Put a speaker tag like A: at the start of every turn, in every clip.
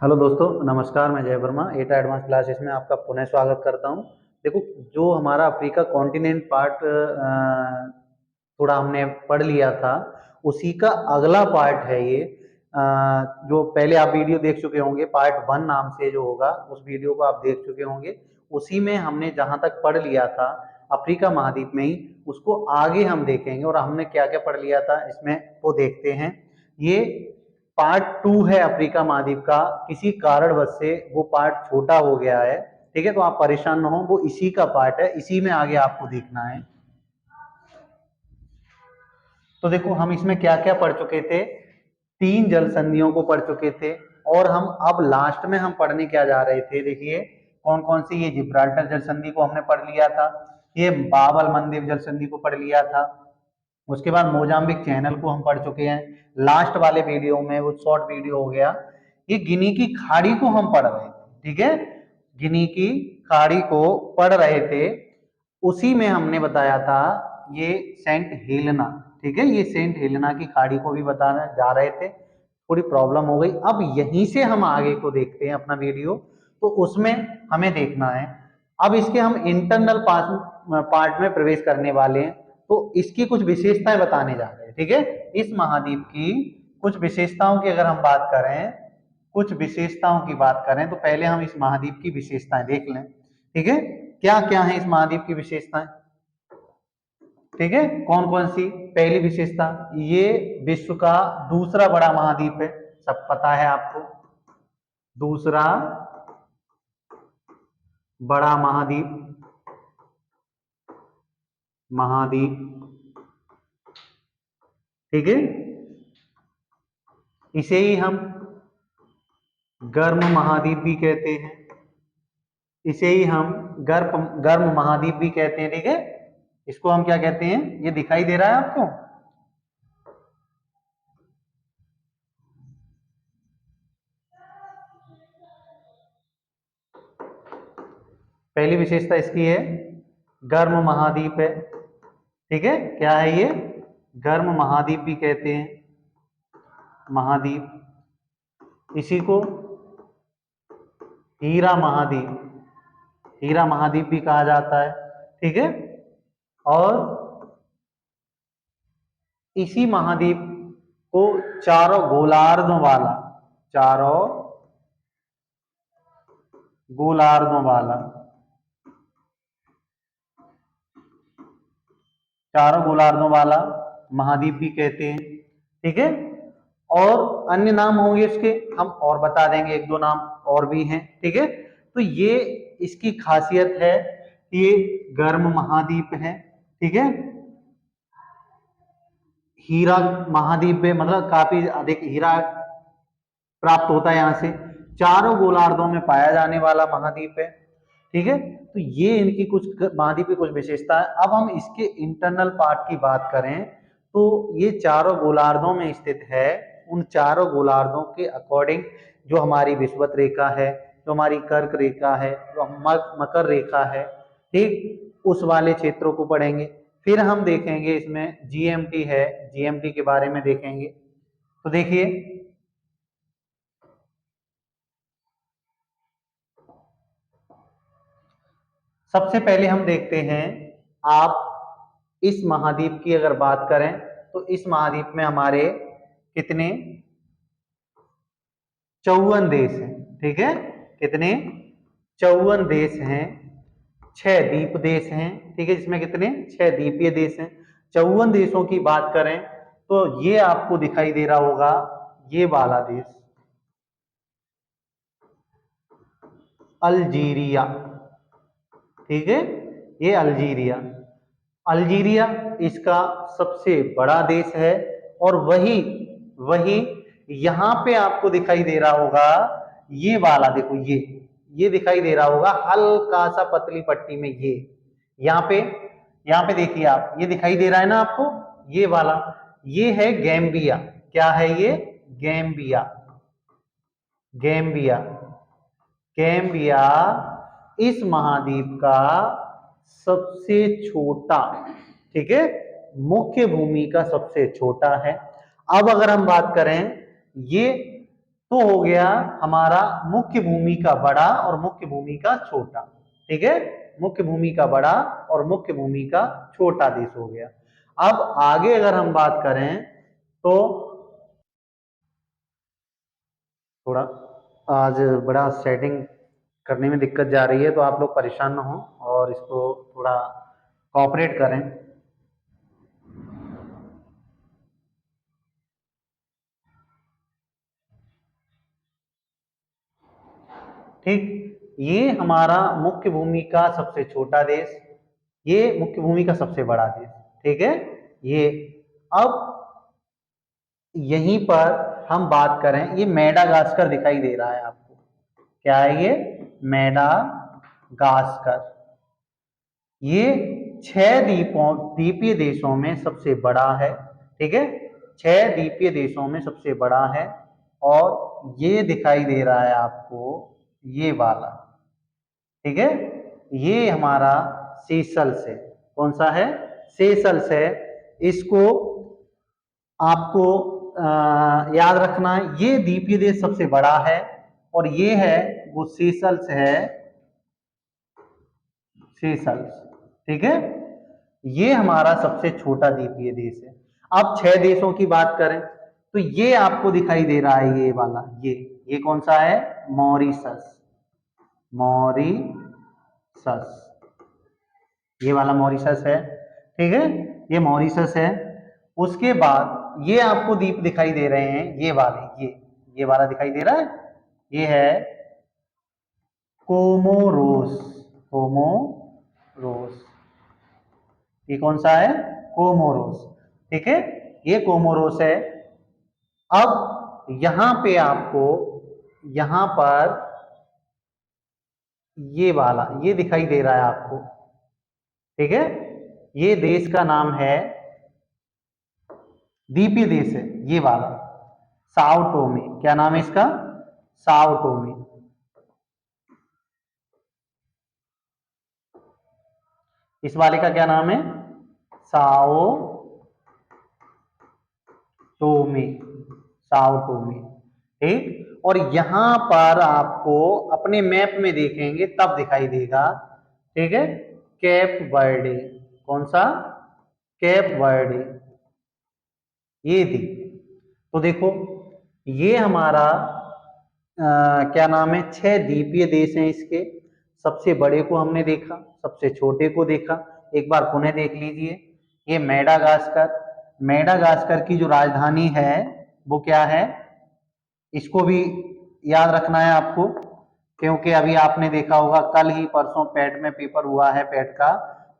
A: Hello दोस्तों, नमस्कार। मैं जय वर्मा एटा एडवांस क्लासेस में आपका पुनः स्वागत करता हूं। देखो, जो हमारा अफ्रीका कॉन्टिनेंट पार्ट थोड़ा हमने पढ़ लिया था, उसी का अगला पार्ट है ये। जो पहले आप वीडियो देख चुके होंगे, पार्ट 1 नाम से जो होगा, उस वीडियो को आप देख चुके होंगे। उसी में हमने जहां तक पढ़ लिया था अफ्रीका महाद्वीप में ही, उसको आगे हम देखेंगे और हमने क्या क्या पढ़ लिया था इसमें वो देखते हैं। ये पार्ट 2 है अफ्रीका महाद्वीप का। किसी कारणवश से वो पार्ट छोटा हो गया है, ठीक है। तो आप परेशान ना हो, वो इसी का पार्ट है, इसी में आगे आपको देखना है। तो देखो, हम इसमें क्या क्या पढ़ चुके थे। 3 जल संधियों को पढ़ चुके थे और हम अब लास्ट में हम पढ़ने क्या जा रहे थे, देखिए कौन कौन सी। ये जिब्राल्टर जल संधि को हमने पढ़ लिया था, ये बाब मंदेब जल संधि को पढ़ लिया था। उसके बाद मोजाम्बिक चैनल को हम पढ़ चुके हैं लास्ट वाले वीडियो में, वो शॉर्ट वीडियो हो गया। ये गिनी की खाड़ी को हम पढ़ रहे थे, ठीक है। गिनी की खाड़ी को पढ़ रहे थे, उसी में हमने बताया था ये सेंट हेलेना, ठीक है। ये सेंट हेलेना की खाड़ी को भी बताने जा रहे थे, थोड़ी प्रॉब्लम हो गई। अब यहीं से हम आगे को देखते हैं अपना वीडियो, तो उसमें हमें देखना है। अब इसके हम इंटरनल पार्ट में प्रवेश करने वाले हैं, तो इसकी कुछ विशेषताएं बताने जा रहे हैं, ठीक है। इस महाद्वीप की कुछ विशेषताओं की अगर हम बात करें, कुछ विशेषताओं की बात करें, तो पहले हम इस महाद्वीप की विशेषताएं देख लें, ठीक है। क्या क्या है इस महाद्वीप की विशेषताएं, ठीक है। कौन कौन सी। पहली विशेषता, ये विश्व का दूसरा बड़ा महाद्वीप है, सब पता है आपको। दूसरा बड़ा महाद्वीप, महाद्वीप, ठीक है। इसे ही हम गर्म महाद्वीप भी कहते हैं, इसे ही हम गर्म गर्म महाद्वीप भी कहते हैं, ठीक है। इसको हम क्या कहते हैं, ये दिखाई दे रहा है आपको। पहली विशेषता इसकी है, गर्म महाद्वीप है, ठीक है। क्या है ये, गर्म महाद्वीप भी कहते हैं, महाद्वीप। इसी को हीरा महाद्वीप, हीरा महाद्वीप भी कहा जाता है, ठीक है। और इसी महाद्वीप को चारों गोलार्धों वाला, चारों गोलार्धों वाला, चारों गोलार्धों वाला महाद्वीप भी कहते हैं, ठीक है। और अन्य नाम होंगे इसके, हम और बता देंगे, एक दो नाम और भी हैं, ठीक है। तो ये इसकी खासियत है, ये गर्म महाद्वीप है, ठीक है। हीरा महाद्वीप में मतलब काफी अधिक हीरा प्राप्त होता है यहाँ से। चारों गोलार्धों में पाया जाने वाला महाद्वीप है, ठीक है। तो ये इनकी कुछ महाद्वीप की कुछ विशेषता है। अब हम इसके इंटरनल पार्ट की बात करें, तो ये चारों गोलार्धों में स्थित है। उन चारों गोलार्धों के अकॉर्डिंग जो हमारी विषुवत रेखा है, जो हमारी कर्क रेखा है, जो मकर रेखा है, ठीक, उस वाले क्षेत्रों को पढ़ेंगे। फिर हम देखेंगे इसमें जीएमटी है, जीएमटी के बारे में देखेंगे। तो देखिए, सबसे पहले हम देखते हैं, आप इस महाद्वीप की अगर बात करें, तो इस महाद्वीप में हमारे कितने 54 देश हैं, ठीक है। कितने 54 देश हैं, 6 द्वीप देश हैं, ठीक है। जिसमें कितने 6 द्वीपीय देश हैं। 54 देशों की बात करें, तो ये आपको दिखाई दे रहा होगा, ये वाला देश अल्जीरिया, ठीक है। ये अल्जीरिया, अल्जीरिया इसका सबसे बड़ा देश है। और वही वही यहां पे आपको दिखाई दे रहा होगा, ये वाला देखो, ये दिखाई दे रहा होगा हल्का सा पतली पट्टी में, ये यहाँ पे देखिए आप, ये दिखाई दे रहा है ना आपको, ये वाला, ये है गैम्बिया। क्या है ये, गैम्बिया, गैम्बिया, गैम्बिया इस महाद्वीप का सबसे छोटा, ठीक है, मुख्य भूमि का सबसे छोटा है। अब अगर हम बात करें, ये तो हो गया हमारा मुख्य भूमि का बड़ा और मुख्य भूमि का छोटा। ठीक है, मुख्य भूमि का बड़ा और मुख्य भूमि का छोटा देश हो गया। अब आगे अगर हम बात करें तो थोड़ा आज बड़ा सेटिंग करने में दिक्कत जा रही है, तो आप लोग परेशान ना हो और इसको थोड़ा कोऑपरेट करें। ठीक, ये हमारा मुख्य भूमि का सबसे छोटा देश, ये मुख्य भूमि का सबसे बड़ा देश। ठीक है, ये अब यहीं पर हम बात करें, ये मेडागास्कर दिखाई दे रहा है आपको, क्या है ये? मेडागास्कर। ये 6 द्वीपीय देशों में सबसे बड़ा है। ठीक है, 6 द्वीपीय देशों में सबसे बड़ा है। और ये दिखाई दे रहा है आपको, ये वाला। ठीक है, ये हमारा सेशल्स है। कौन सा है? सेशल्स है। इसको आपको याद रखना है, ये द्वीपीय देश सबसे बड़ा है और ये है वो सेशल्स है, सेशल्स। ठीक है, ये हमारा सबसे छोटा द्वीपीय देश है। अब 6 देशों की बात करें तो ये आपको दिखाई दे रहा है, ये वाला, ये कौन सा है? मॉरिशस। मॉरिशस, ये वाला मॉरिशस है। ठीक है, ये मॉरिशस है। उसके बाद ये आपको द्वीप दिखाई दे रहे हैं, ये वाले, ये वाला दिखाई दे रहा है, ये है कोमोरोस। कोमोरोस, ये कौन सा है? कोमोरोस। ठीक है, ये कोमोरोस है। अब यहां पे आपको, यहां पर ये वाला, ये दिखाई दे रहा है आपको। ठीक है, ये देश का नाम है, द्वीपीय देश है ये वाला, साओ टोमे। क्या नाम है इसका? साओ टोमे। इस वाले का क्या नाम है? साओ टोमे। साओ टोमे। ठीक, और यहां पर आपको अपने मैप में देखेंगे तब दिखाई देगा। ठीक है, केप वर्डे। कौन सा? केप वर्डे, ये थी। तो देखो, ये हमारा क्या नाम है, 6 द्वीपीय देश हैं इसके। सबसे बड़े को हमने देखा, सबसे छोटे को देखा। एक बार पुनः देख लीजिए, ये मेडागास्कर। मेडागास्कर की जो राजधानी है वो क्या है? इसको भी याद रखना है आपको, क्योंकि अभी आपने देखा होगा, कल ही परसों पैट में पेपर हुआ है, पैट का,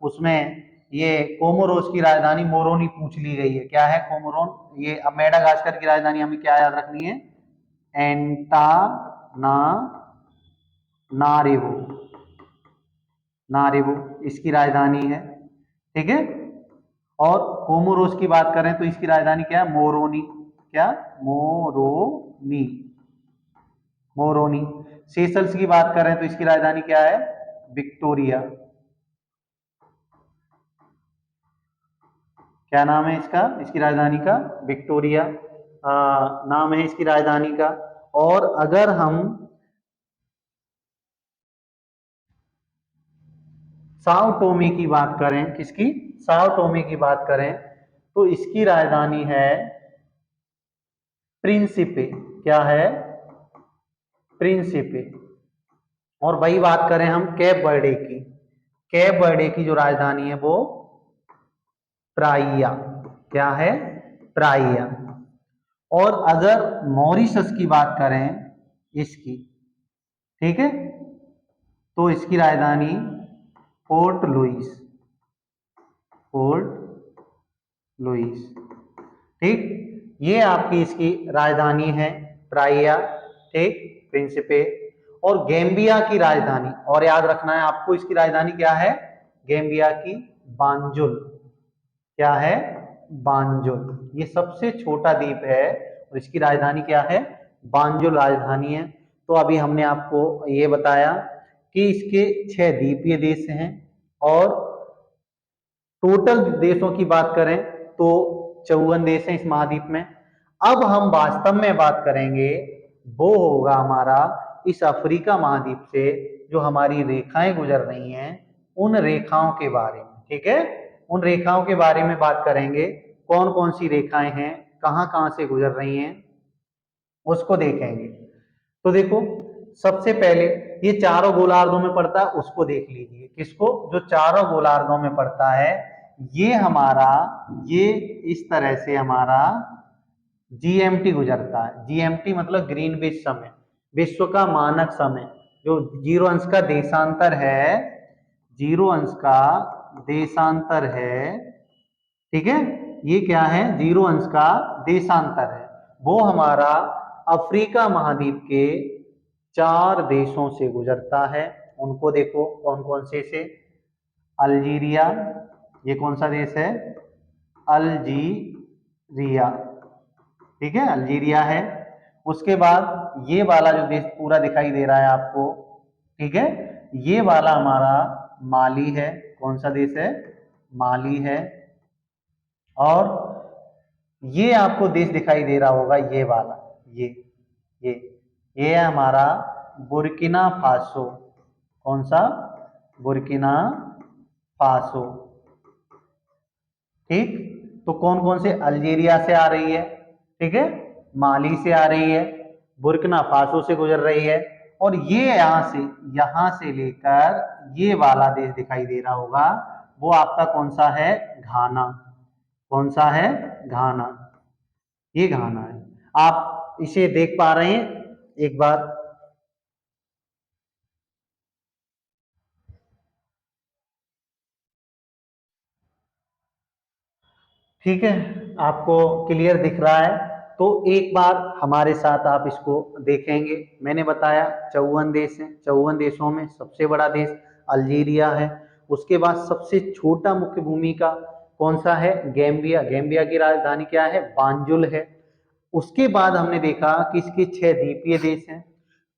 A: उसमें ये कोमोरोस की राजधानी मोरोनी पूछ ली गई है। क्या है? कोमोरोन। ये अब मेडागास्कर की राजधानी हमें क्या याद रखनी है? एंटाना नारेवो। नारेवो इसकी राजधानी है। ठीक है, और कोमोरोस की बात करें तो इसकी राजधानी क्या है? मोरोनी। क्या? मोरोनी। मोरोनी। सेशल्स की बात करें तो इसकी राजधानी क्या है? विक्टोरिया। क्या नाम है इसका? इसकी राजधानी का? विक्टोरिया नाम है इसकी राजधानी का। और अगर हम साओ टोमे की बात करें, किसकी? साओ टोमे की बात करें तो इसकी राजधानी है प्रिंसिपे। क्या है? प्रिंसिपे। और वही बात करें हम केप वर्डे की, केप वर्डे की जो राजधानी है वो प्राइया। क्या है? प्राइया। और अगर मॉरिशस की बात करें इसकी, ठीक है, तो इसकी राजधानी पोर्ट लुइस। Port Louis. ठीक, ये आपकी इसकी राजधानी है प्राइया। ठीक, प्रिंसिपे। और गैम्बिया की राजधानी, और याद रखना है आपको, इसकी राजधानी क्या है? गैम्बिया की बांजुल। क्या है? बांजुल। ये सबसे छोटा द्वीप है और इसकी राजधानी क्या है? बांजुल राजधानी है। तो अभी हमने आपको ये बताया कि इसके 6 द्वीपीय देश हैं, और टोटल देशों की बात करें तो 54 देश हैं इस महाद्वीप में। अब हम वास्तव में बात करेंगे वो होगा हमारा इस अफ्रीका महाद्वीप से जो हमारी रेखाएं गुजर रही हैं उन रेखाओं के बारे में। ठीक है, उन रेखाओं के बारे में बात करेंगे, कौन कौन सी रेखाएं हैं, कहाँ कहाँ से गुजर रही हैं, उसको देखेंगे। तो देखो, सबसे पहले ये चारों गोलार्धों में पड़ता है, उसको देख लीजिए। किसको? जो चारों गोलार्धों में पड़ता है, ये हमारा, ये इस तरह से हमारा जीएमटी गुजरता है। जीएमटी मतलब ग्रीनविच समय, विश्व का मानक समय, जो 0 अंश का देशांतर है, 0 अंश का देशांतर है। ठीक है, ये क्या है? 0 अंश का देशांतर है। वो हमारा अफ्रीका महाद्वीप के 4 देशों से गुजरता है। उनको देखो कौन कौन से अल्जीरिया, ये कौन सा देश है? अल्जीरिया। ठीक है, अल्जीरिया है। उसके बाद ये वाला जो देश पूरा दिखाई दे रहा है आपको, ठीक है, ये वाला हमारा माली है। कौन सा देश है? माली है। और ये आपको देश दिखाई दे रहा होगा, ये वाला, ये ये ये है हमारा बुर्किना फासो। कौन सा? Burkina Faso. ठीक, तो कौन कौन से? अल्जीरिया से आ रही है, ठीक है, माली से आ रही है, बुर्किना फासो से गुजर रही है, और ये यहां से लेकर ये वाला देश दिखाई दे रहा होगा, वो आपका कौन सा है? घाना। कौन सा है? घाना। ये घाना है। आप इसे देख पा रहे हैं एक बार? ठीक है, आपको क्लियर दिख रहा है? तो एक बार हमारे साथ आप इसको देखेंगे। मैंने बताया 54 देश हैं, 54 देशों में सबसे बड़ा देश अल्जीरिया है। उसके बाद सबसे छोटा मुख्य भूमि का कौन सा है? गैम्बिया। गैम्बिया की राजधानी क्या है? बांजुल है। उसके बाद हमने देखा कि इसके 6 द्वीपीय देश हैं।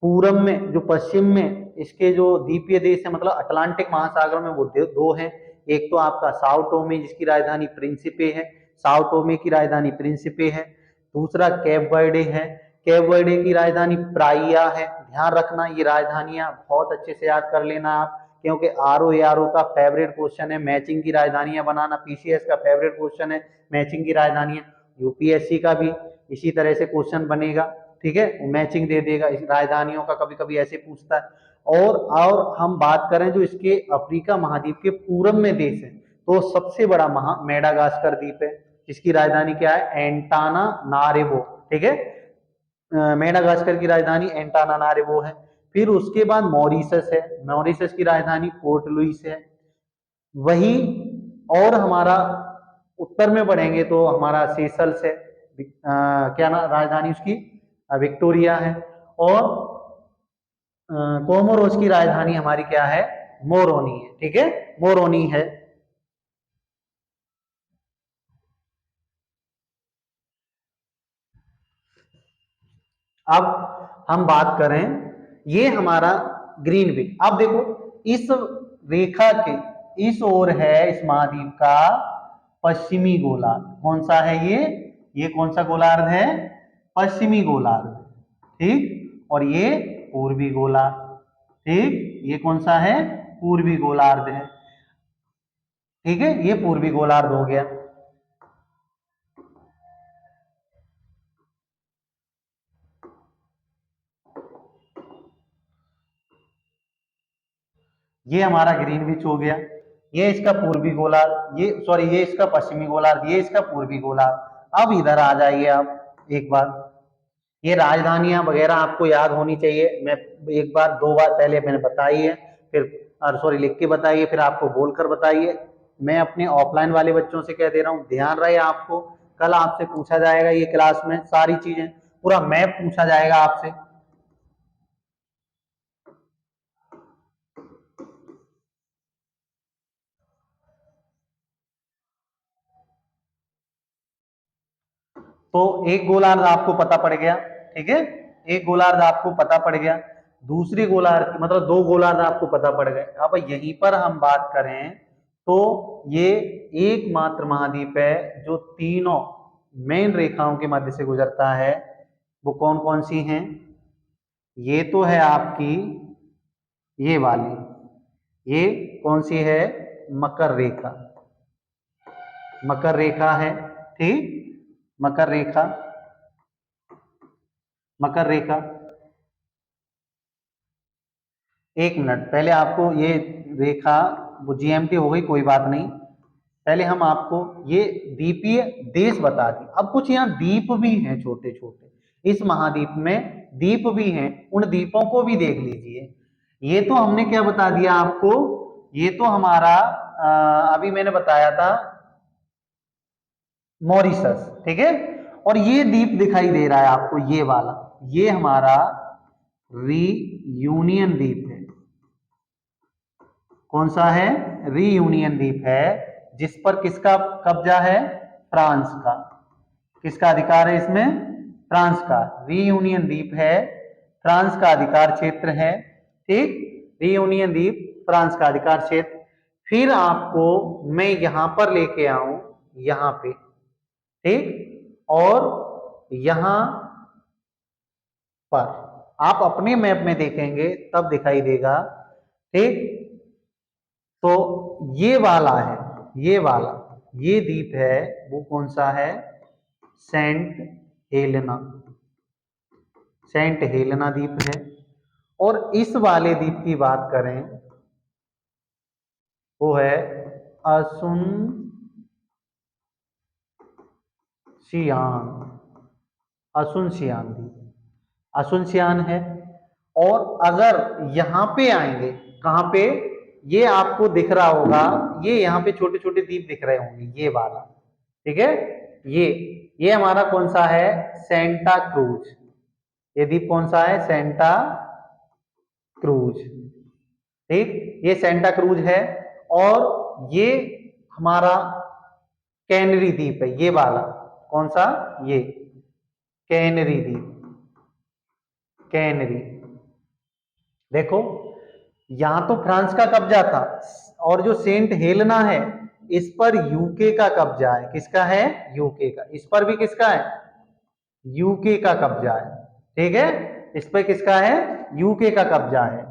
A: पूरब में, जो पश्चिम में इसके जो द्वीपीय देश है, मतलब अटलांटिक महासागर में, वो दो हैं। एक तो आपका साओ टोमे, जिसकी राजधानी प्रिंसिपे है, साओ टोमे की राजधानी प्रिंसिपे है। दूसरा कैप वर्डे है, कैप वर्डे की राजधानी प्राइया है। ध्यान रखना, ये राजधानियां बहुत अच्छे से याद कर लेना आप, क्योंकि आरओ एआरओ का फेवरेट क्वेश्चन है मैचिंग की राजधानियां बनाना, पीसीएस का फेवरेट क्वेश्चन है मैचिंग की राजधानियां, यूपीएससी का भी इसी तरह से क्वेश्चन बनेगा। ठीक है, वो मैचिंग दे देगा, इस राजधानियों का कभी कभी ऐसे पूछता है। और हम बात करें जो इसके अफ्रीका महाद्वीप के पूरब में देश है, तो सबसे बड़ा मेडागास्कर द्वीप है, जिसकी राजधानी क्या है? एंटाना नारेबो। ठीक है, मेडागास्कर की राजधानी एंटाना नारेबो है। फिर उसके बाद मॉरिशस है, मॉरिशस की राजधानी पोर्ट लुइस है। वही, और हमारा उत्तर में बढ़ेंगे तो हमारा सेशल्स है, क्या ना राजधानी उसकी? विक्टोरिया है। और कोमोरोस की राजधानी हमारी क्या है? मोरोनी है। ठीक है, मोरोनी है। अब हम बात करें, ये हमारा ग्रीनविच। अब देखो, इस रेखा के इस ओर है इस महाद्वीप का पश्चिमी गोलार्ध। कौन सा है ये? ये कौन सा गोलार्ध है? पश्चिमी गोलार्ध। ठीक, और ये पूर्वी गोलार्ध। ठीक, ये कौन सा है? पूर्वी गोलार्ध है। ठीक है, ये पूर्वी गोलार्ध हो गया। ये हमारा ग्रीनविच हो गया, ये इसका पूर्वी गोलार्ध, ये सॉरी ये इसका पश्चिमी गोलार्ध, ये इसका पूर्वी गोलार्ध। अब इधर आ जाइए आप एक बार। ये राजधानियां वगैरह आपको याद होनी चाहिए, मैं एक बार 2 बार पहले मैंने बताई है, फिर सॉरी लिख के बताइए, फिर आपको बोलकर बताइए। मैं अपने ऑफलाइन वाले बच्चों से कह दे रहा हूँ, ध्यान रहे आपको, कल आपसे पूछा जाएगा ये क्लास में सारी चीजें, पूरा मैप पूछा जाएगा आपसे। तो एक गोलार्ध आपको पता पड़ गया। ठीक है, एक गोलार्ध आपको पता पड़ गया। दूसरी गोलार्ध मतलब 2 गोलार्ध आपको पता पड़ गए। अब यहीं पर हम बात करें तो ये एकमात्र महाद्वीप है जो तीनों मेन रेखाओं के मध्य से गुजरता है। वो कौन कौन सी हैं? ये तो है आपकी ये वाली, ये कौन सी है? मकर रेखा, मकर रेखा है, ठीक। मकर रेखा, मकर रेखा। एक मिनट, पहले आपको ये रेखा, वो जीएमटी हो गई, कोई बात नहीं। पहले हम आपको ये द्वीपीय देश बता दें। अब कुछ यहाँ द्वीप भी हैं छोटे छोटे, इस महाद्वीप में द्वीप भी हैं, उन द्वीपों को भी देख लीजिए। ये तो हमने क्या बता दिया आपको, ये तो हमारा अभी मैंने बताया था मॉरिशस, ठीक है। और ये द्वीप दिखाई दे रहा है आपको, ये वाला, ये हमारा रीयूनियन द्वीप है। कौन सा है? रीयूनियन द्वीप है, जिस पर किसका कब्जा है? फ्रांस का। किसका अधिकार है इसमें? फ्रांस का। रीयूनियन द्वीप है, फ्रांस का अधिकार क्षेत्र है, ठीक। रीयूनियन द्वीप फ्रांस का अधिकार क्षेत्र। फिर आपको मैं यहां पर लेके आऊं, यहां पे, ठीक। और यहां पर आप अपने मैप में देखेंगे तब दिखाई देगा, ठीक। तो ये वाला है, ये वाला, ये द्वीप है, वो कौन सा है? सेंट हेलेना, सेंट हेलेना द्वीप है। और इस वाले द्वीप की बात करें, वो है असुनसियान, असुनसियान द्वीप, असुनसियान है। और अगर यहां पे आएंगे, कहां पे? ये आपको दिख रहा होगा, ये यहाँ पे छोटे छोटे द्वीप दिख रहे होंगे, ये वाला, ठीक है। ये हमारा कौन सा है? Santa cruise. ये द्वीप कौन सा है? सेंटा क्रूज, ठीक। ये सेंटा क्रूज है। और ये हमारा कैनरी द्वीप है, ये वाला। कौन सा? ये कैनरी द्वीप, कैनरी। देखो, यहां तो फ्रांस का कब्जा था, और जो सेंट हेलेना है, इस पर यूके का कब्जा है। किसका है? यूके का। इस पर भी किसका है? यूके का कब्जा है, ठीक है। इस पर किसका है? यूके का कब्जा है।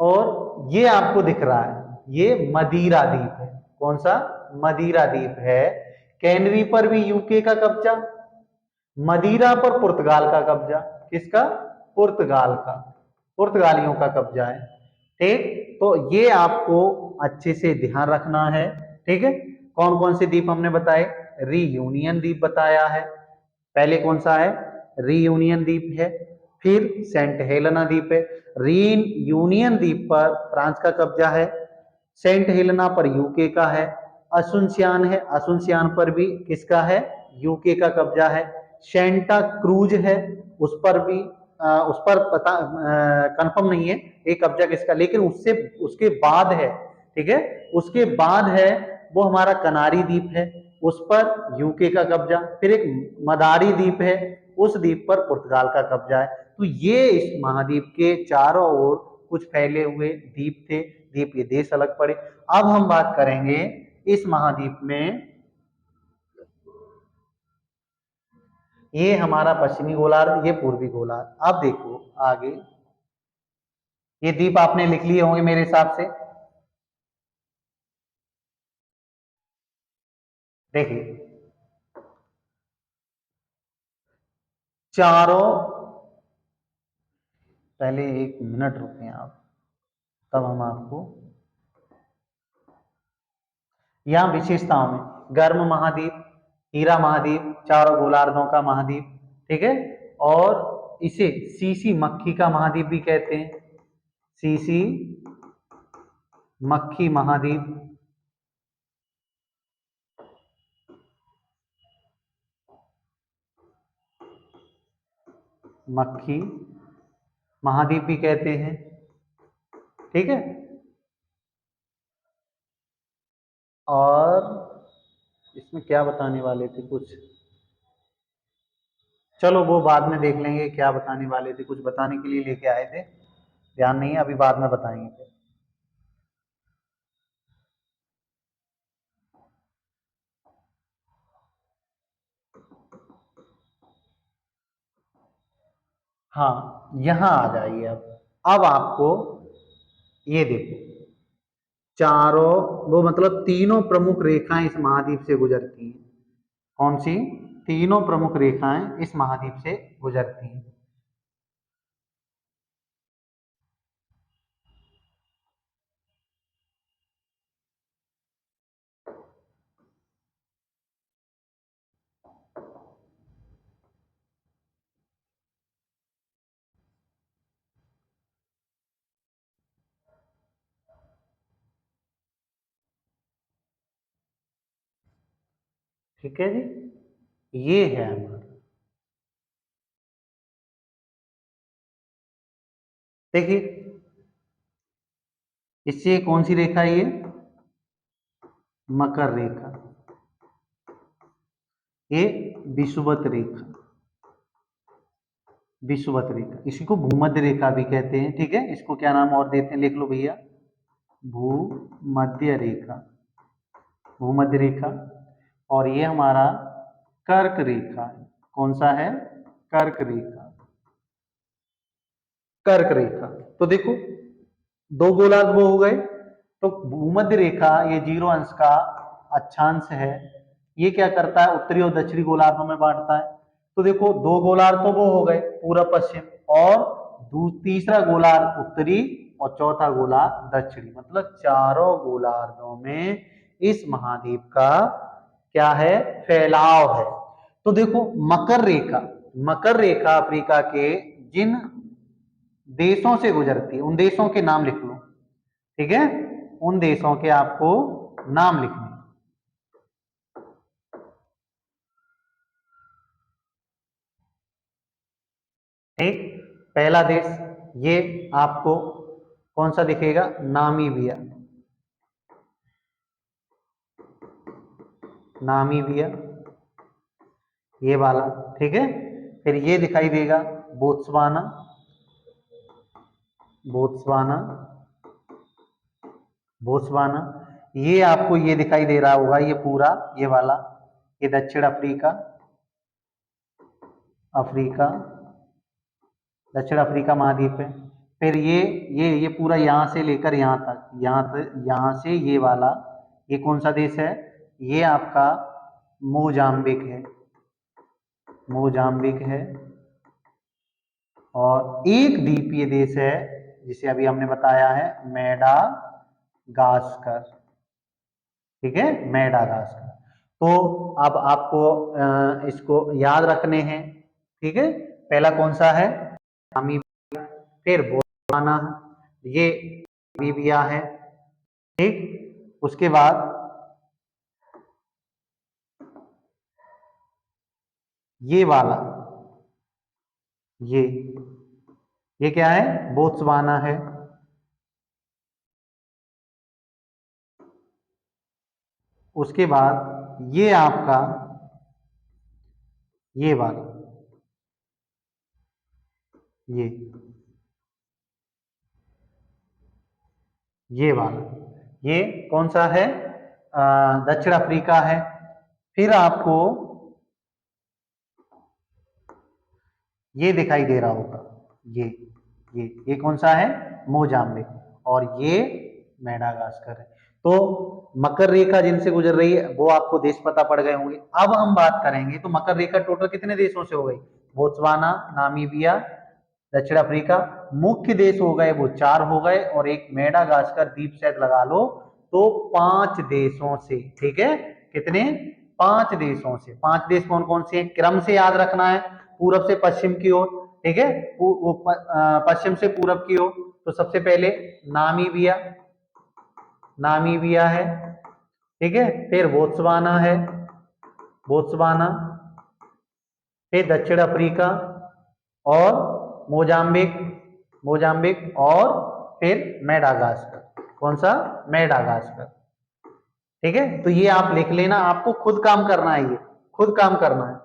A: और ये आपको दिख रहा है, ये मदीरा द्वीप है। कौन सा? मदीरा द्वीप है। कैनरी पर भी यूके का कब्जा, मदीरा पर पुर्तगाल का कब्जा। किसका? पुर्तगाल का, पुर्तगालियों का कब्जा है, ठीक। तो ये आपको अच्छे से ध्यान रखना है, ठीक है। कौन कौन से द्वीप हमने बताए? रीयूनियन द्वीप बताया है, पहले कौन सा है? रीयूनियन द्वीप है। फिर सेंट हेलेना द्वीप है। रीयूनियन द्वीप पर फ्रांस का कब्जा है, सेंट हेलेना पर यूके का है। असुनसियान है, असुनसियान पर भी किसका है? यूके का कब्जा है। सेंटा क्रूज है, उस पर भी उस पर पता कंफर्म नहीं है एक कब्जा किसका, लेकिन उससे उसके बाद है, ठीक है। उसके बाद है वो हमारा कनारी द्वीप है, उस पर यूके का कब्जा। फिर एक मदारी द्वीप है, उस द्वीप पर पुर्तगाल का कब्जा है। तो ये इस महाद्वीप के चारों ओर कुछ फैले हुए द्वीप थे, द्वीप के देश अलग पड़े। अब हम बात करेंगे इस महाद्वीप में, ये हमारा पश्चिमी गोलार्ध, ये पूर्वी गोलार्ध। अब देखो आगे, ये द्वीप आपने लिख लिए होंगे मेरे हिसाब से। देखिए, चारों, पहले एक मिनट रुकें आप, तब हम आपको यहाँ विशेषताओं में, गर्म महाद्वीप, हीरा महाद्वीप, चारों गोलार्धों का महाद्वीप, ठीक है। और इसे सीसी मक्खी का महाद्वीप भी कहते हैं, सीसी मक्खी महाद्वीप, मक्खी महाद्वीप भी कहते हैं, ठीक है। और इसमें क्या बताने वाले थे कुछ, चलो वो बाद में देख लेंगे, क्या बताने वाले थे, कुछ बताने के लिए लेके आए थे, ध्यान नहीं है, अभी बाद में बताएंगे। हाँ, यहां आ जाइए अब आपको ये देखो, चारों वो मतलब तीनों प्रमुख रेखाएं इस महाद्वीप से गुजरती हैं। कौन सी? तीनों प्रमुख रेखाएं इस महाद्वीप से गुजरती हैं। ठीक है जी, ये है हमारा। देखिए, इससे कौन सी रेखा है ये? मकर रेखा। ये विषुवत रेखा, विषुवत रेखा, इसी को भूमध्य रेखा भी कहते हैं। ठीक है, इसको क्या नाम और देते हैं, लिख लो भैया, भूमध्य रेखा, भूमध्य रेखा। और ये हमारा कर्क रेखा है। कौन सा है? कर्क रेखा, कर्क रेखा। तो देखो, दो गोलार्ध वो हो गए। तो भूमध्य रेखा ये 0 अंश का अक्षांश है। ये क्या करता है? उत्तरी और दक्षिणी गोलार्धों में बांटता है। तो देखो, दो गोलार्ध तो वो हो गए पूर्व पश्चिम, और तीसरा गोलार्ध उत्तरी और चौथा गोलार्ध दक्षिणी, मतलब चारों गोलार्धों में इस महाद्वीप का क्या है? फैलाव है। तो देखो, मकर रेखा, मकर रेखा अफ्रीका के जिन देशों से गुजरती है उन देशों के नाम लिख लो। ठीक है, उन देशों के आपको नाम लिखने। ठीक, पहला देश ये आपको कौन सा दिखेगा? नामीबिया, नामीबिया, ये वाला। ठीक है, फिर ये दिखाई देगा बोत्सवाना, बोत्सवाना, बोत्सवाना। ये आपको ये दिखाई दे रहा होगा, ये पूरा ये वाला, ये दक्षिण अफ्रीका, अफ्रीका, दक्षिण अफ्रीका महाद्वीप है। फिर ये पूरा यहाँ से लेकर यहाँ तक, यहाँ से ये वाला, ये कौन सा देश है? ये आपका मोजाम्बिक है, मोजाम्बिक है। और एक द्वीपीय देश है जिसे अभी हमने बताया है, मेडागास्कर। ठीक है, मेडागास्कर। तो अब आपको इसको याद रखने हैं। ठीक है, पहला कौन सा है? नामीबिया, फिर बोत्सवाना, ये नामीबिया है। ठीक, उसके बाद ये वाला, ये ये क्या है? बोत्सवाना है। उसके बाद ये आपका ये वाला, ये वाला, ये कौन सा है? दक्षिण अफ्रीका है। फिर आपको ये दिखाई दे रहा होगा, ये कौन सा है? मोजाम्बिक। और ये मेडागास्कर है। तो मकर रेखा जिनसे गुजर रही है वो आपको देश पता पड़ गए होंगे। अब हम बात करेंगे तो मकर रेखा टोटल कितने देशों से हो गई? बोत्सवाना, नामीबिया, दक्षिण अफ्रीका, मुख्य देश हो गए वो 4 हो गए, और एक मेडागास्कर द्वीप शायद लगा लो, तो 5 देशों से। ठीक है, कितने? 5 देशों से। 5 देश कौन कौन से हैं? क्रम से याद रखना है, पूरब से पश्चिम की ओर। ठीक है, पश्चिम से पूरब की ओर। तो सबसे पहले नामीबिया, नामीबिया है। ठीक है, फिर बोत्सवाना है, बोत्सवाना, फिर दक्षिण अफ्रीका, और मोजाम्बिक, मोजाम्बिक, और फिर मेडागास्कर। कौन सा? मेडागास्कर। ठीक है, तो ये आप लिख लेना, आपको खुद काम करना है, ये खुद काम करना है।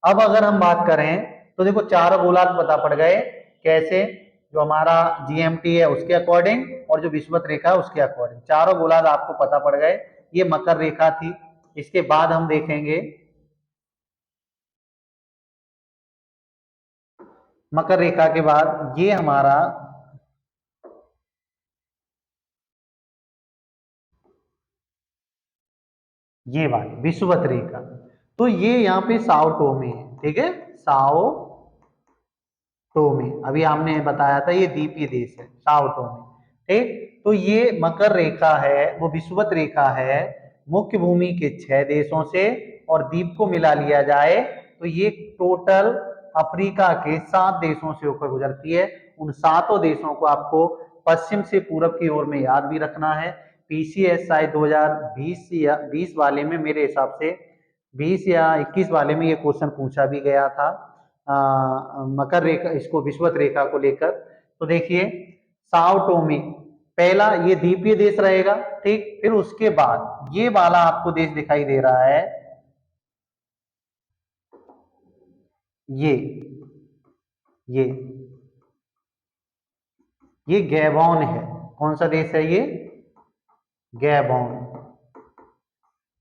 A: अब अगर हम बात करें तो देखो, चारों गोलार्ध पता पड़ गए। कैसे? जो हमारा जीएमटी है उसके अकॉर्डिंग, और जो विषुवत रेखा है उसके अकॉर्डिंग, चारों गोलार्ध आपको पता पड़ गए। ये मकर रेखा थी। इसके बाद हम देखेंगे, मकर रेखा के बाद ये हमारा ये वाली विषुवत रेखा, तो ये यहाँ पे साओ टोमी है, ठीक है, साओ टोमी, अभी हमने बताया था ये द्वीपीय देश है साओ टोमी, ठीक। तो ये मकर रेखा है, वो विषुवत रेखा है, मुख्य भूमि के 6 देशों से, और द्वीप को मिला लिया जाए तो ये टोटल अफ्रीका के 7 देशों से होकर गुजरती है। उन सातों देशों को आपको पश्चिम से पूरब की ओर में याद भी रखना है। पीसीएसआई 2020 या 20 वाले में मेरे हिसाब से 20 या 21 वाले में ये क्वेश्चन पूछा भी गया था मकर रेखा, इसको विषुवत रेखा को लेकर। तो देखिए साओ टोमी पहला ये द्वीपीय देश रहेगा, ठीक। फिर उसके बाद ये वाला आपको देश दिखाई दे रहा है, ये ये ये गैबोन है। कौन सा देश है ये? गैबोन,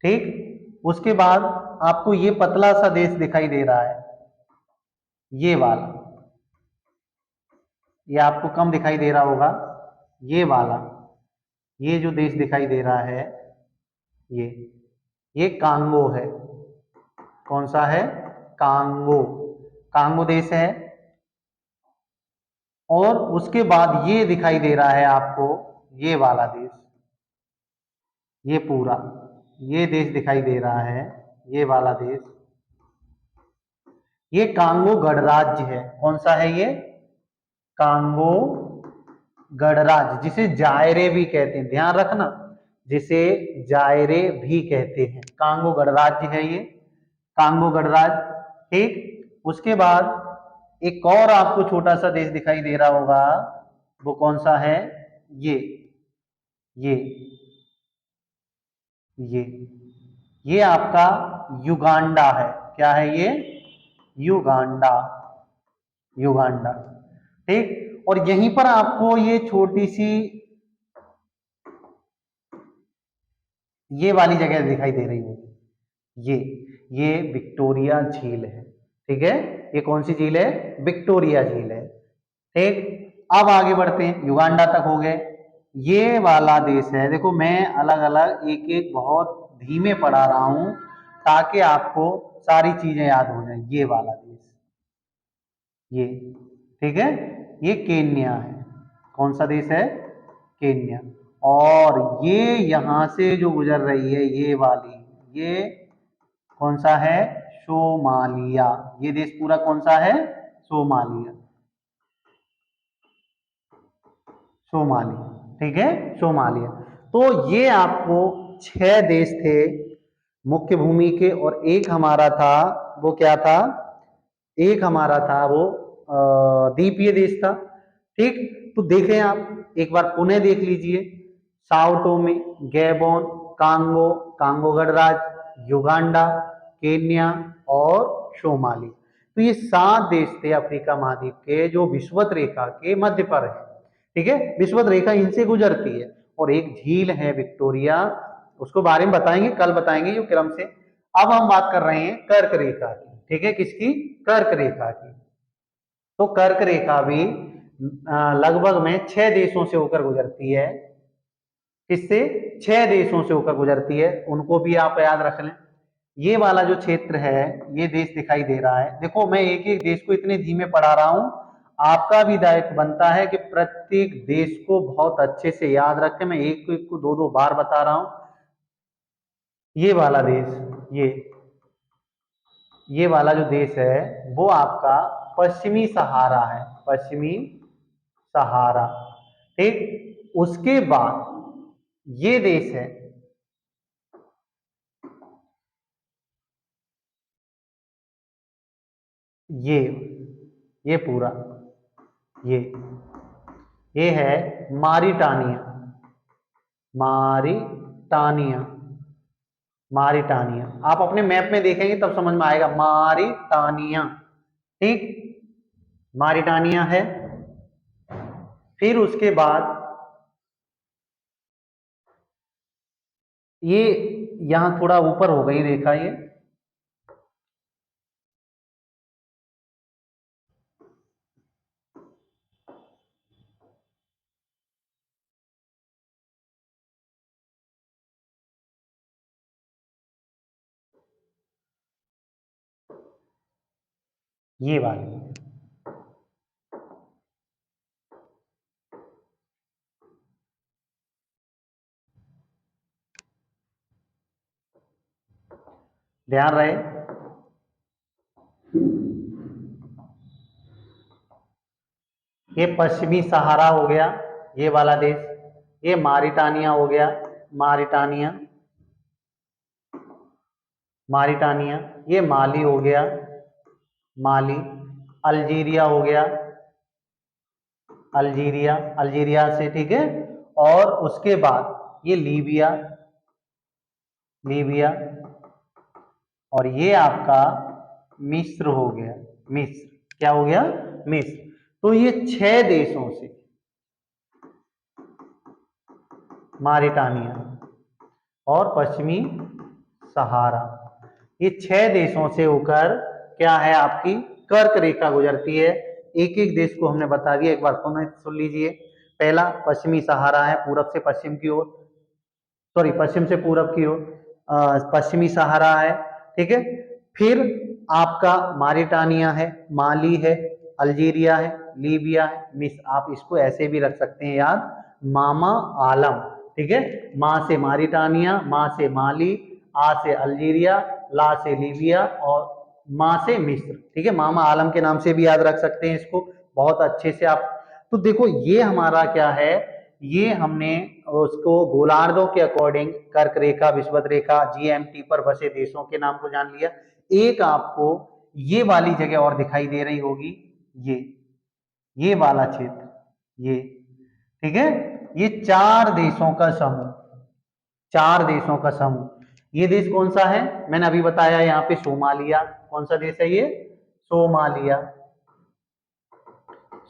A: ठीक। उसके बाद आपको ये पतला सा देश दिखाई दे रहा है, ये वाला, ये आपको कम दिखाई दे रहा होगा, ये वाला, ये जो देश दिखाई दे रहा है ये ये कांगो है। कौन सा है? कांगो, कांगो देश है। और उसके बाद ये दिखाई दे रहा है आपको, ये वाला देश, ये पूरा ये देश दिखाई दे रहा है, ये वाला देश, ये कांगो गणराज्य है। कौन सा है ये? कांगो गणराज्य, जिसे जायरे भी कहते हैं, ध्यान रखना, जिसे जायरे भी कहते हैं, कांगो गणराज्य है ये, कांगो गणराज्य, ठीक। उसके बाद एक और आपको छोटा सा देश दिखाई दे रहा होगा, वो कौन सा है? ये ये ये ये आपका युगांडा है। क्या है ये? युगांडा, युगांडा, ठीक। और यहीं पर आपको ये छोटी सी ये वाली जगह दिखाई दे रही होगी, ये विक्टोरिया झील है, ठीक है। ये कौन सी झील है? विक्टोरिया झील है, ठीक। अब आगे बढ़ते हैं, युगांडा तक हो गए। ये वाला देश है, देखो मैं अलग अलग एक एक बहुत धीमे पढ़ा रहा हूं ताकि आपको सारी चीजें याद हो जाए। ये वाला देश, ये, ठीक है, ये केन्या है। कौन सा देश है? केन्या। और ये यहां से जो गुजर रही है ये वाली, ये कौन सा है? सोमालिया। ये देश पूरा कौन सा है? सोमालिया, सोमालिया, ठीक है, सोमालिया। तो ये आपको 6 देश थे मुख्य भूमि के, और एक हमारा था, वो क्या था? एक हमारा था वो द्वीपीय देश था, ठीक। तो देखें आप एक बार पुनः देख लीजिए, Sao Thome, Gabon, Congo, Congo गणराज्य, युगांडा, केन्या और सोमाली। तो ये 7 देश थे अफ्रीका महाद्वीप के जो विषुवत रेखा के मध्य पर है, ठीक है। विषुवत रेखा इनसे गुजरती है, और एक झील है विक्टोरिया, उसको बारे में बताएंगे, कल बताएंगे ये क्रम से। अब हम बात कर रहे हैं कर्क रेखा की, ठीक है, किसकी? कर्क रेखा की। तो कर्क रेखा भी लगभग में 6 देशों से होकर गुजरती है। किससे? 6 देशों से होकर गुजरती है, उनको भी आप याद रख लें। ये वाला जो क्षेत्र है, ये देश दिखाई दे रहा है, देखो मैं एक एक देश को इतने धीमे पढ़ा रहा हूं, आपका भी दायित्व बनता है कि प्रत्येक देश को बहुत अच्छे से याद रखें। मैं एक को दो दो बार बता रहा हूं। ये वाला देश, ये वाला जो देश है वो आपका पश्चिमी सहारा है, पश्चिमी सहारा, ठीक। उसके बाद ये देश है, ये ये पूरा ये ये है मारिटानिया, मारिटानिया, मारिटानिया। आप अपने मैप में देखेंगे तब समझ में आएगा, मारिटानिया, ठीक, मारिटानिया है। फिर उसके बाद ये यहां थोड़ा ऊपर हो गई रेखा, ये वाली। ध्यान रहे। ये पश्चिमी सहारा हो गया, ये वाला देश। ये मारिटानिया हो गया, मारिटानिया, मारिटानिया। ये माली हो गया, माली। अल्जीरिया हो गया, अल्जीरिया, अल्जीरिया से, ठीक है। और उसके बाद ये लीबिया, लीबिया। और ये आपका मिस्र हो गया, मिस्र। क्या हो गया? मिस्र। तो ये 6 देशों से, मारिटानिया और पश्चिमी सहारा, ये 6 देशों से होकर क्या है, आपकी कर्क रेखा गुजरती है। एक एक देश को हमने बता दिया, एक बार पुनः सुन लीजिए। पहला पश्चिमी सहारा है, पूरब से पश्चिम की ओर, सॉरी पश्चिम से पूरब की ओर पश्चिमी सहारा है, ठीक है। फिर आपका मारिटानिया है, माली है, अल्जीरिया है, लीबिया है, मिस्र। आप इसको ऐसे भी रख सकते हैं याद, मामा आलम, ठीक है। माँ से मारिटानिया, माँ से माली, आ से अल्जीरिया, ला से लीबिया और माँ से मिस्र, ठीक है। मामा आलम के नाम से भी याद रख सकते हैं इसको बहुत अच्छे से आप। तो देखो ये हमारा क्या है, ये हमने उसको गोलार्धों के अकॉर्डिंग कर्क रेखा, विषुवत रेखा, जीएमटी पर बसे देशों के नाम को जान लिया। एक आपको ये वाली जगह और दिखाई दे रही होगी, ये वाला क्षेत्र, ये, ठीक है। ये 4 देशों का समूह, 4 देशों का समूह। ये देश कौन सा है? मैंने अभी बताया यहाँ पे सोमालिया। कौन सा देश है ये? सोमालिया,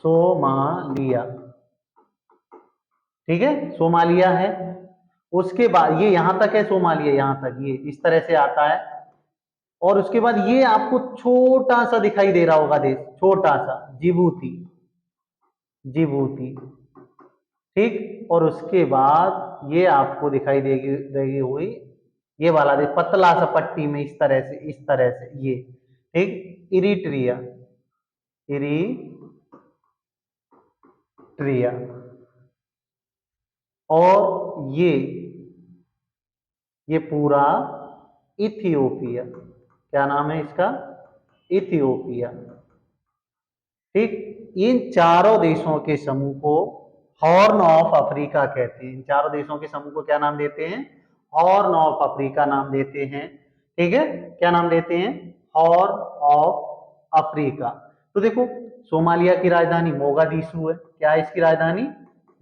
A: सोमालिया, ठीक है, सोमालिया है। उसके बाद ये यहां तक है, सोमालिया यहां तक, ये इस तरह से आता है। और उसके बाद ये आपको छोटा सा दिखाई दे रहा होगा देश, छोटा सा, जिबूती, जिबूती, ठीक। और उसके बाद ये आपको दिखाई देगी देगी हुई ये वाला देश, पतला सा पट्टी में, इस तरह से, इस तरह से, ये, ठीक, इरिट्रिया, इरिट्रिया। और ये पूरा इथियोपिया, क्या नाम है इसका? इथियोपिया, ठीक। इन चारों देशों के समूह को हॉर्न ऑफ अफ्रीका कहते हैं। इन चारों देशों के समूह को क्या नाम देते हैं? हॉर्न ऑफ अफ्रीका नाम देते हैं, ठीक है। क्या नाम देते हैं? Horn of Africa. तो देखो सोमालिया की राजधानी मोगादिशु है। क्या है इसकी राजधानी?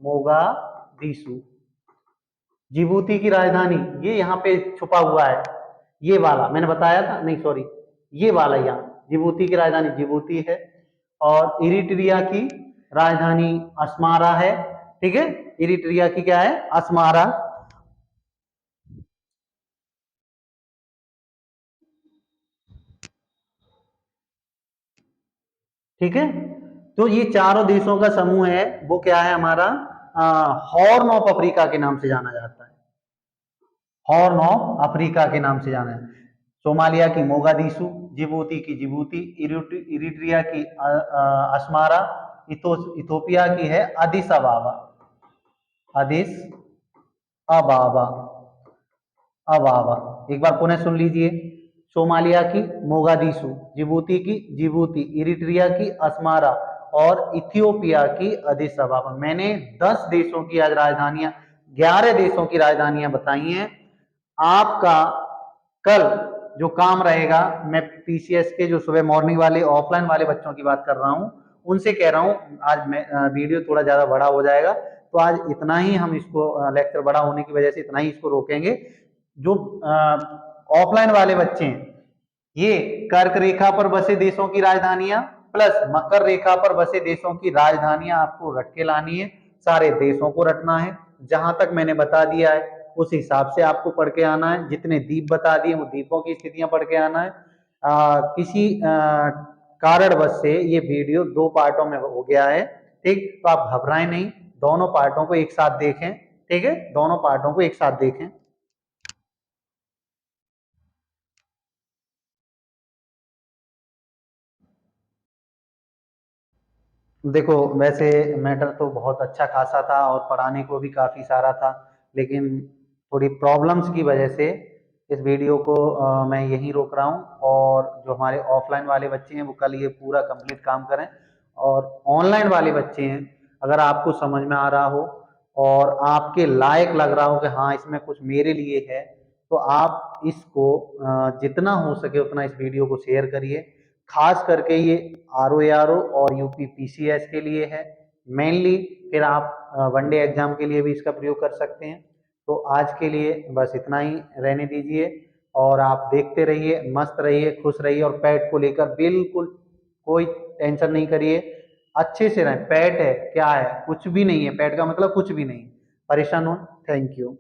A: मोगादिशु। जिबूती की राजधानी, ये यहाँ पे छुपा हुआ है, ये वाला मैंने बताया था, नहीं सॉरी, ये वाला यहाँ जिबूती की राजधानी जिबूती है। और इरिट्रिया की राजधानी अस्मारा है, ठीक है। इरिट्रिया की क्या है? अस्मारा, ठीक है। तो ये चारों देशों का समूह है, वो क्या है हमारा? हॉर्न ऑफ अफ्रीका के नाम से जाना जाता है, हॉर्न ऑफ अफ्रीका के नाम से जाना है। सोमालिया की मोगादिशु, जिबूती की जिबूती, इरिट्रिया की अस्मारा, इथोपिया की है अदिस अबाबा, अदिस अबाबा, अबाबा। एक बार पुनः सुन लीजिए। सोमालिया की मोगादिशु, जिबूती की जिबूती, इरिट्रिया की अस्मारा और इथियोपिया की अदिस अबाबा। मैंने 10 देशों की आज राजधानियां, 11 देशों की राजधानियां बताई हैं। आपका कल जो काम रहेगा, मैं पीसीएस के जो सुबह मॉर्निंग वाले ऑफलाइन वाले बच्चों की बात कर रहा हूँ, उनसे कह रहा हूँ आज मैं वीडियो थोड़ा ज्यादा बड़ा हो जाएगा, तो आज इतना ही हम इसको, लेक्चर बड़ा होने की वजह से इतना ही इसको रोकेंगे। जो ऑफलाइन वाले बच्चे हैं, ये कर्क रेखा पर बसे देशों की राजधानियां प्लस मकर रेखा पर बसे देशों की राजधानियां आपको रट के लानी है, सारे देशों को रटना है। जहां तक मैंने बता दिया है उस हिसाब से आपको पढ़ के आना है। जितने द्वीप बता दिए वो द्वीपों की स्थितियां पढ़ के आना है। किसी कारणवश से ये वीडियो 2 पार्टों में हो गया है, ठीक। तो आप घबराएं नहीं, दोनों पार्टों को एक साथ देखें, ठीक है, दोनों पार्टों को एक साथ देखें। देखो वैसे मैटर तो बहुत अच्छा खासा था और पढ़ाने को भी काफ़ी सारा था, लेकिन थोड़ी प्रॉब्लम्स की वजह से इस वीडियो को मैं यहीं रोक रहा हूँ। और जो हमारे ऑफलाइन वाले बच्चे हैं वो कल ये पूरा कंप्लीट काम करें, और ऑनलाइन वाले बच्चे हैं अगर आपको समझ में आ रहा हो और आपके लायक लग रहा हो कि हाँ इसमें कुछ मेरे लिए है, तो आप इसको जितना हो सके उतना इस वीडियो को शेयर करिए। खास करके ये आर ओ और यूपी पीसीएस के लिए है मेनली। फिर आप वनडे एग्जाम के लिए भी इसका प्रयोग कर सकते हैं। तो आज के लिए बस इतना ही रहने दीजिए, और आप देखते रहिए, मस्त रहिए, खुश रहिए, और पेट को लेकर बिल्कुल कोई टेंशन नहीं करिए। अच्छे से रहें, पेट है क्या है, कुछ भी नहीं है, पेट का मतलब कुछ भी नहीं। परेशान हो, थैंक यू।